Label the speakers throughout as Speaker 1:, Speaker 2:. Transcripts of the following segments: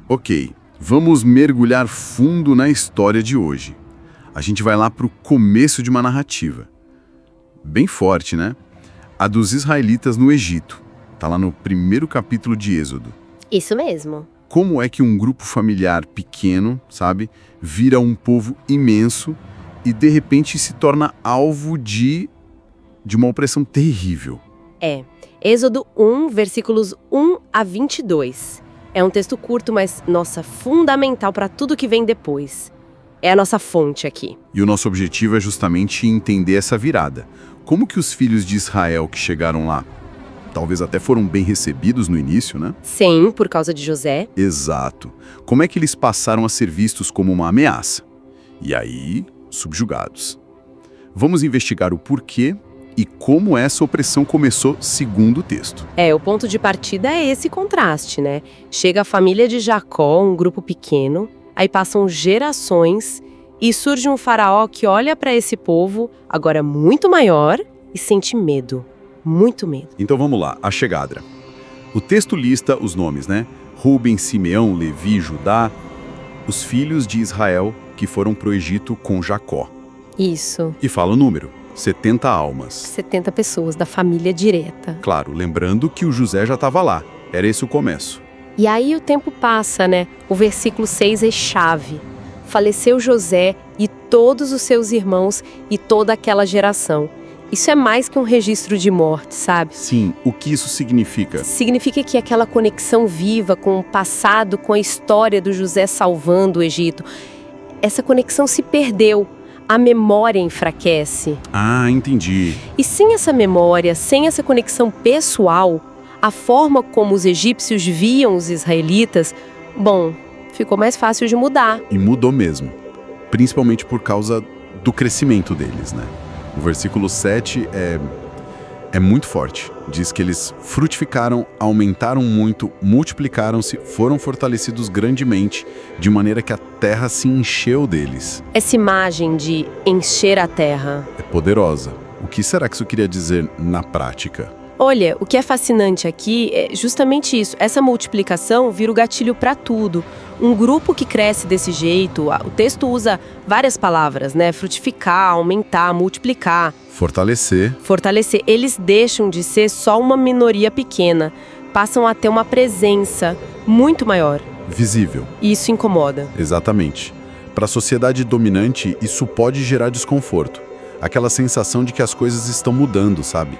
Speaker 1: Ok, vamos mergulhar fundo na história de hoje. A gente vai lá para o começo de uma narrativa. Bem forte, né? A dos israelitas no Egito. Tá lá no primeiro capítulo de Êxodo.
Speaker 2: Isso mesmo.
Speaker 1: Como é que um grupo familiar pequeno, sabe, vira um povo imenso e de repente se torna alvo de uma opressão terrível?
Speaker 2: Êxodo 1, versículos 1 a 22. É um texto curto, mas, nossa, fundamental para tudo que vem depois. É a nossa fonte aqui.
Speaker 1: E o nosso objetivo é justamente entender essa virada. Como que os filhos de Israel que chegaram lá, talvez até foram bem recebidos no início, né?
Speaker 2: Sim, por causa de José.
Speaker 1: Exato. Como é que eles passaram a ser vistos como uma ameaça? E aí, subjugados. Vamos investigar o porquê e como essa opressão começou segundo o texto.
Speaker 2: O ponto de partida é esse contraste, né? Chega a família de Jacó, um grupo pequeno, aí passam gerações e surge um faraó que olha para esse povo, agora muito maior, e sente medo. Muito medo.
Speaker 1: Então vamos lá, a chegada. O texto lista os nomes, né? Ruben, Simeão, Levi, Judá, os filhos de Israel que foram para o Egito com Jacó.
Speaker 2: Isso.
Speaker 1: E fala o número, 70 almas.
Speaker 2: 70 pessoas da família direta.
Speaker 1: Claro, lembrando que o José já estava lá, era esse o começo.
Speaker 2: E aí o tempo passa, né? O versículo 6 é chave. Faleceu José e todos os seus irmãos e toda aquela geração. Isso é mais que um registro de morte, sabe?
Speaker 1: Sim, o que isso significa?
Speaker 2: Significa que aquela conexão viva com o passado, com a história do José salvando o Egito, essa conexão se perdeu. A memória enfraquece.
Speaker 1: Ah, entendi.
Speaker 2: E sem essa memória, sem essa conexão pessoal, a forma como os egípcios viam os israelitas, ficou mais fácil de mudar.
Speaker 1: E mudou mesmo. Principalmente por causa do crescimento deles, né? O versículo 7 é muito forte. Diz que eles frutificaram, aumentaram muito, multiplicaram-se, foram fortalecidos grandemente, de maneira que a terra se encheu deles.
Speaker 2: Essa imagem de encher a terra
Speaker 1: É poderosa. O que será que isso queria dizer na prática?
Speaker 2: Olha, o que é fascinante aqui é justamente isso. Essa multiplicação vira o gatilho para tudo. Um grupo que cresce desse jeito, o texto usa várias palavras, né? Frutificar, aumentar, multiplicar.
Speaker 1: Fortalecer.
Speaker 2: Fortalecer. Eles deixam de ser só uma minoria pequena, passam a ter uma presença muito maior.
Speaker 1: Visível.
Speaker 2: E isso incomoda.
Speaker 1: Exatamente. Para a sociedade dominante, isso pode gerar desconforto. Aquela sensação de que as coisas estão mudando, sabe?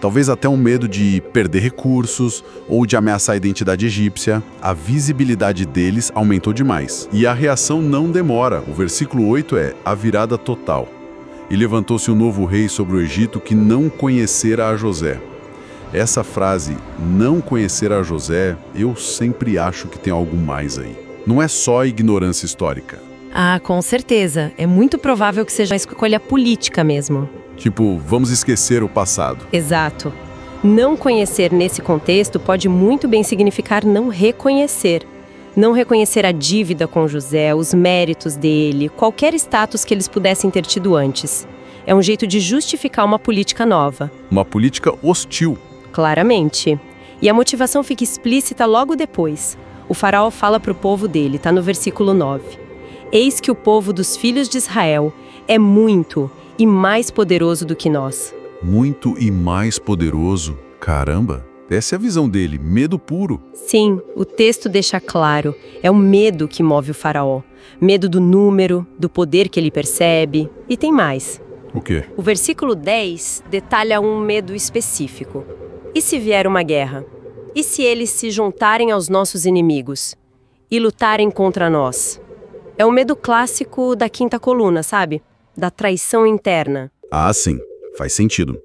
Speaker 1: Talvez até um medo de perder recursos ou de ameaçar a identidade egípcia. A visibilidade deles aumentou demais. E a reação não demora. O versículo 8 é a virada total. E levantou-se um novo rei sobre o Egito que não conhecera a José. Essa frase, não conhecer a José, eu sempre acho que tem algo mais aí. Não é só ignorância histórica.
Speaker 2: Ah, com certeza. É muito provável que seja uma escolha política mesmo.
Speaker 1: Tipo, vamos esquecer o passado.
Speaker 2: Exato. Não conhecer nesse contexto pode muito bem significar não reconhecer. Não reconhecer a dívida com José, os méritos dele, qualquer status que eles pudessem ter tido antes. É um jeito de justificar uma política nova.
Speaker 1: Uma política hostil.
Speaker 2: Claramente. E a motivação fica explícita logo depois. O faraó fala para o povo dele, está no versículo 9. Eis que o povo dos filhos de Israel é muito e mais poderoso do que nós.
Speaker 1: Muito e mais poderoso? Caramba! Essa é a visão dele, medo puro.
Speaker 2: Sim, o texto deixa claro. É o medo que move o faraó. Medo do número, do poder que ele percebe. E tem mais.
Speaker 1: O quê?
Speaker 2: O versículo 10 detalha um medo específico. E se vier uma guerra? E se eles se juntarem aos nossos inimigos e lutarem contra nós? É o medo clássico da quinta coluna, sabe? Da traição interna.
Speaker 1: Ah, sim. Faz sentido.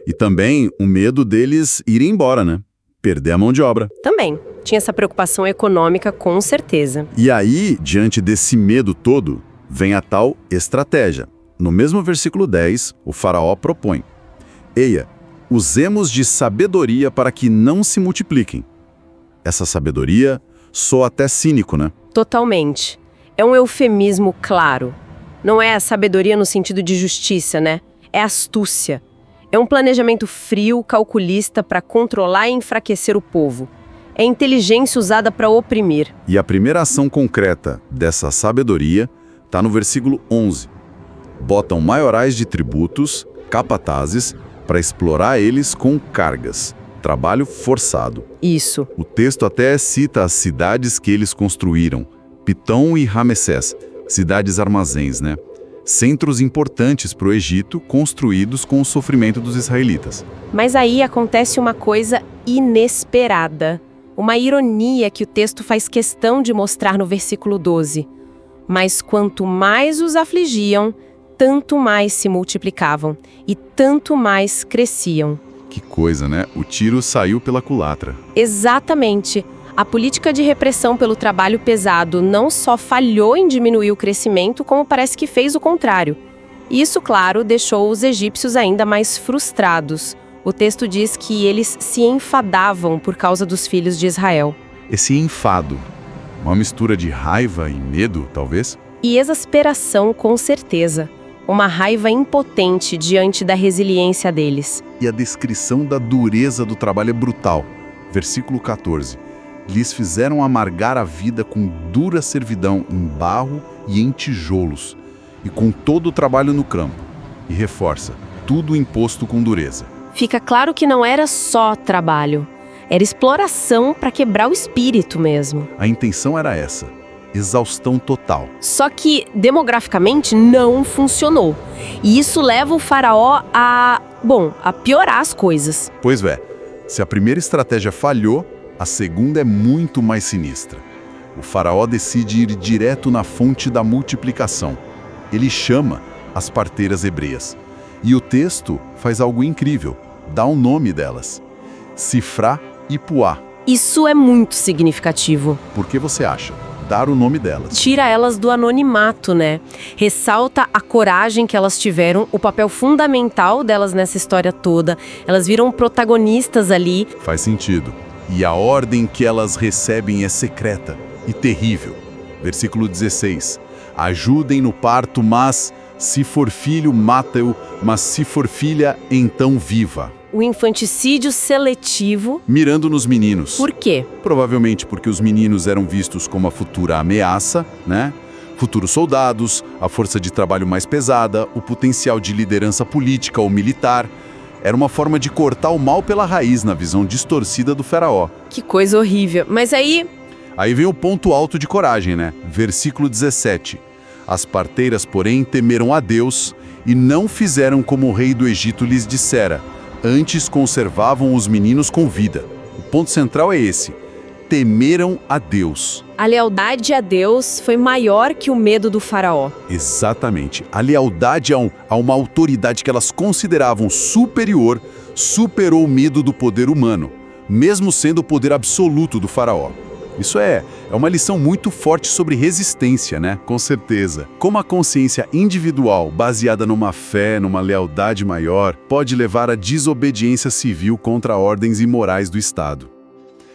Speaker 1: E também o medo deles irem embora, né? Perder a mão de obra.
Speaker 2: Também. Tinha essa preocupação econômica, com certeza.
Speaker 1: E aí, diante desse medo todo, vem a tal estratégia. No mesmo versículo 10, o faraó propõe: Eia, usemos de sabedoria para que não se multipliquem. Essa sabedoria soa até cínico, né?
Speaker 2: Totalmente. É um eufemismo claro. Não é a sabedoria no sentido de justiça, né? É astúcia. É um planejamento frio, calculista para controlar e enfraquecer o povo. É inteligência usada para oprimir.
Speaker 1: E a primeira ação concreta dessa sabedoria está no versículo 11. Botam maiorais de tributos, capatazes, para explorar eles com cargas. Trabalho forçado.
Speaker 2: Isso.
Speaker 1: O texto até cita as cidades que eles construíram, Pitom e Ramessés, cidades armazéns, né? Centros importantes para o Egito, construídos com o sofrimento dos israelitas.
Speaker 2: Mas aí acontece uma coisa inesperada. Uma ironia que o texto faz questão de mostrar no versículo 12. Mas quanto mais os afligiam, tanto mais se multiplicavam e tanto mais cresciam.
Speaker 1: Que coisa, né? O tiro saiu pela culatra.
Speaker 2: Exatamente. A política de repressão pelo trabalho pesado não só falhou em diminuir o crescimento, como parece que fez o contrário. Isso, claro, deixou os egípcios ainda mais frustrados. O texto diz que eles se enfadavam por causa dos filhos de Israel.
Speaker 1: Esse enfado, uma mistura de raiva e medo, talvez?
Speaker 2: E exasperação, com certeza. Uma raiva impotente diante da resiliência deles.
Speaker 1: E a descrição da dureza do trabalho é brutal. Versículo 14. Lhes fizeram amargar a vida com dura servidão em barro e em tijolos, e com todo o trabalho no campo. E reforça, tudo imposto com dureza.
Speaker 2: Fica claro que não era só trabalho. Era exploração para quebrar o espírito mesmo.
Speaker 1: A intenção era essa, exaustão total.
Speaker 2: Só que, demograficamente, não funcionou. E isso leva o faraó a piorar as coisas.
Speaker 1: Pois é, se a primeira estratégia falhou, a segunda é muito mais sinistra. O faraó decide ir direto na fonte da multiplicação. Ele chama as parteiras hebreias. E o texto faz algo incrível, dá um nome delas: Sifrá e Puá.
Speaker 2: Isso é muito significativo.
Speaker 1: Por que você acha? Dar o nome delas.
Speaker 2: Tira elas do anonimato, né? Ressalta a coragem que elas tiveram, o papel fundamental delas nessa história toda. Elas viram protagonistas ali.
Speaker 1: Faz sentido. E a ordem que elas recebem é secreta e terrível. Versículo 16. Ajudem no parto, mas se for filho, mata-o, mas se for filha, então viva.
Speaker 2: O infanticídio seletivo.
Speaker 1: Mirando nos meninos.
Speaker 2: Por quê?
Speaker 1: Provavelmente porque os meninos eram vistos como a futura ameaça, né? Futuros soldados, a força de trabalho mais pesada, o potencial de liderança política ou militar. Era uma forma de cortar o mal pela raiz na visão distorcida do faraó.
Speaker 2: Que coisa horrível. Mas aí
Speaker 1: vem o ponto alto de coragem, né? Versículo 17. As parteiras, porém, temeram a Deus e não fizeram como o rei do Egito lhes dissera. Antes conservavam os meninos com vida. O ponto central é esse: temeram a Deus.
Speaker 2: A lealdade a Deus foi maior que o medo do faraó.
Speaker 1: Exatamente. A lealdade a uma autoridade que elas consideravam superior superou o medo do poder humano, mesmo sendo o poder absoluto do faraó. Isso é uma lição muito forte sobre resistência, né? Com certeza. Como a consciência individual, baseada numa fé, numa lealdade maior, pode levar à desobediência civil contra ordens imorais do Estado.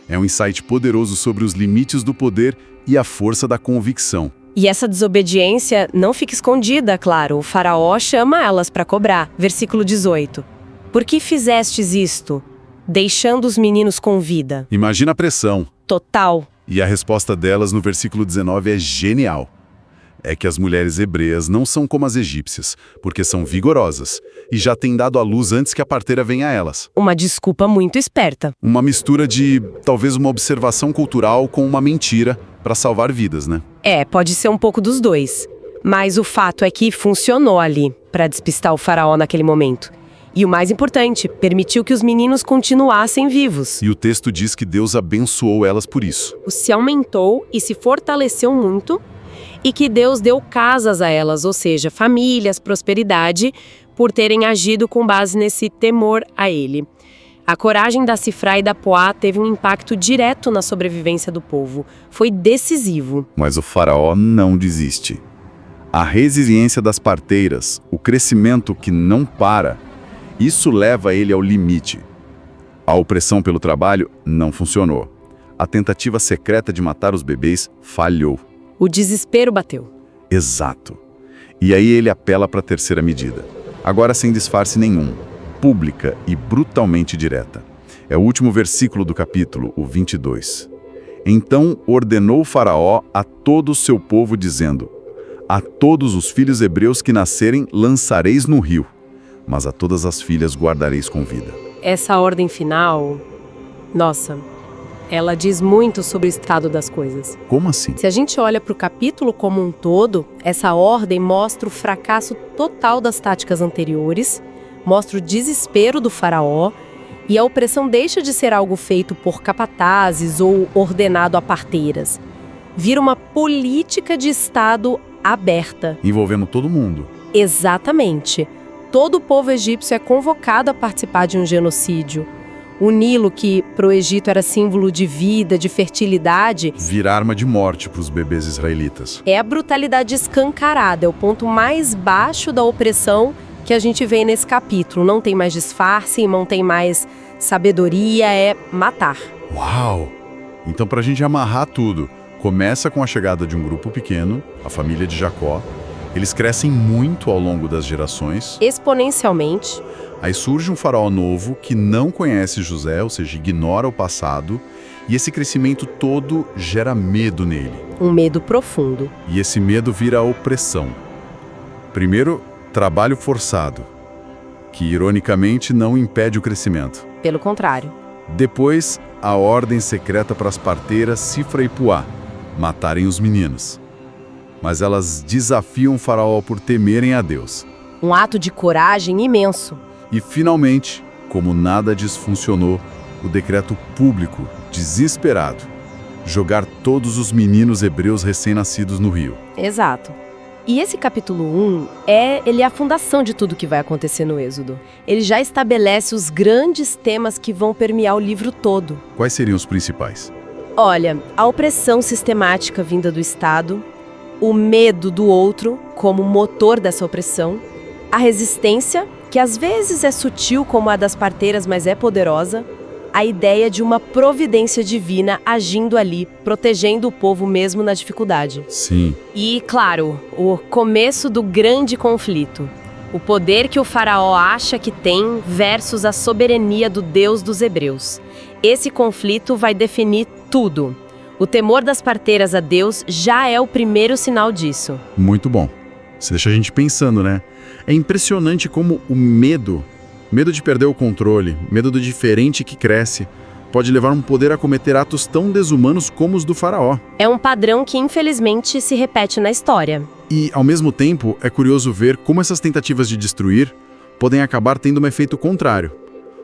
Speaker 1: É um insight poderoso sobre os limites do poder e a força da convicção.
Speaker 2: E essa desobediência não fica escondida, claro. O faraó chama elas para cobrar. Versículo 18. Por que fizestes isto, deixando os meninos com vida?
Speaker 1: Imagina a pressão.
Speaker 2: Total.
Speaker 1: E a resposta delas no versículo 19 é genial. É que as mulheres hebreias não são como as egípcias, porque são vigorosas e já têm dado à luz antes que a parteira venha a elas.
Speaker 2: Uma desculpa muito esperta.
Speaker 1: Uma mistura de, talvez, uma observação cultural com uma mentira para salvar vidas, né?
Speaker 2: Pode ser um pouco dos dois. Mas o fato é que funcionou ali para despistar o faraó naquele momento. E o mais importante, permitiu que os meninos continuassem vivos.
Speaker 1: E o texto diz que Deus abençoou elas por isso.
Speaker 2: Se aumentou e se fortaleceu muito, e que Deus deu casas a elas, ou seja, famílias, prosperidade, por terem agido com base nesse temor a Ele. A coragem da Sifrá e da Puá teve um impacto direto na sobrevivência do povo. Foi decisivo.
Speaker 1: Mas o faraó não desiste. A resiliência das parteiras, o crescimento que não para, isso leva ele ao limite. A opressão pelo trabalho não funcionou. A tentativa secreta de matar os bebês falhou.
Speaker 2: O desespero bateu.
Speaker 1: Exato. E aí ele apela para a terceira medida. Agora sem disfarce nenhum, pública e brutalmente direta. É o último versículo do capítulo, o 22. Então ordenou o faraó a todo o seu povo, dizendo: a todos os filhos hebreus que nascerem lançareis no rio, mas a todas as filhas guardareis com vida.
Speaker 2: Essa ordem final, nossa, ela diz muito sobre o estado das coisas.
Speaker 1: Como assim?
Speaker 2: Se a gente olha para o capítulo como um todo, essa ordem mostra o fracasso total das táticas anteriores, mostra o desespero do faraó, e a opressão deixa de ser algo feito por capatazes ou ordenado a parteiras. Vira uma política de Estado aberta.
Speaker 1: Envolvendo todo mundo.
Speaker 2: Exatamente. Todo o povo egípcio é convocado a participar de um genocídio. O Nilo, que para o Egito era símbolo de vida, de fertilidade,
Speaker 1: Vira arma de morte para os bebês israelitas.
Speaker 2: é a brutalidade escancarada, é o ponto mais baixo da opressão que a gente vê nesse capítulo. Não tem mais disfarce, não tem mais sabedoria, é matar.
Speaker 1: Uau! Então, para a gente amarrar tudo, começa com a chegada de um grupo pequeno, a família de Jacó. Eles crescem muito ao longo das gerações.
Speaker 2: Exponencialmente.
Speaker 1: Aí surge um faraó novo que não conhece José, ou seja, ignora o passado. E esse crescimento todo gera medo nele.
Speaker 2: Um medo profundo.
Speaker 1: E esse medo vira opressão. Primeiro, trabalho forçado, que ironicamente não impede o crescimento.
Speaker 2: Pelo contrário.
Speaker 1: Depois, a ordem secreta para as parteiras Sifra e Puá matarem os meninos. Mas elas desafiam o faraó por temerem a Deus.
Speaker 2: Um ato de coragem imenso.
Speaker 1: E finalmente, como nada disso funcionou, o decreto público, desesperado, jogar todos os meninos hebreus recém-nascidos no rio.
Speaker 2: Exato. E esse capítulo 1, ele é a fundação de tudo que vai acontecer no Êxodo. Ele já estabelece os grandes temas que vão permear o livro todo.
Speaker 1: Quais seriam os principais?
Speaker 2: Olha, a opressão sistemática vinda do Estado, o medo do outro como motor dessa opressão, a resistência, que às vezes é sutil como a das parteiras, mas é poderosa, a ideia de uma providência divina agindo ali, protegendo o povo mesmo na dificuldade.
Speaker 1: Sim.
Speaker 2: E, claro, o começo do grande conflito. O poder que o faraó acha que tem versus a soberania do Deus dos hebreus. Esse conflito vai definir tudo. O temor das parteiras a Deus já é o primeiro sinal disso.
Speaker 1: Muito bom. Isso deixa a gente pensando, né? É impressionante como o medo de perder o controle, medo do diferente que cresce, pode levar um poder a cometer atos tão desumanos como os do faraó.
Speaker 2: É um padrão que, infelizmente, se repete na história.
Speaker 1: E, ao mesmo tempo, é curioso ver como essas tentativas de destruir podem acabar tendo um efeito contrário,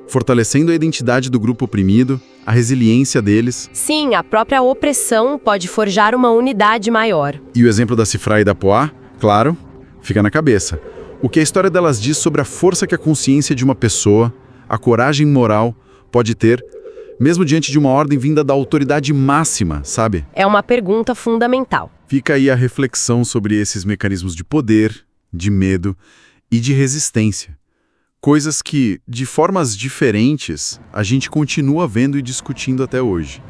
Speaker 1: fortalecendo a identidade do grupo oprimido, a resiliência deles.
Speaker 2: Sim, a própria opressão pode forjar uma unidade maior.
Speaker 1: E o exemplo da Sifra e da Puá, claro, fica na cabeça. O que a história delas diz sobre a força que a consciência de uma pessoa, a coragem moral, pode ter, mesmo diante de uma ordem vinda da autoridade máxima, sabe?
Speaker 2: É uma pergunta fundamental.
Speaker 1: Fica aí a reflexão sobre esses mecanismos de poder, de medo e de resistência. Coisas que, de formas diferentes, a gente continua vendo e discutindo até hoje.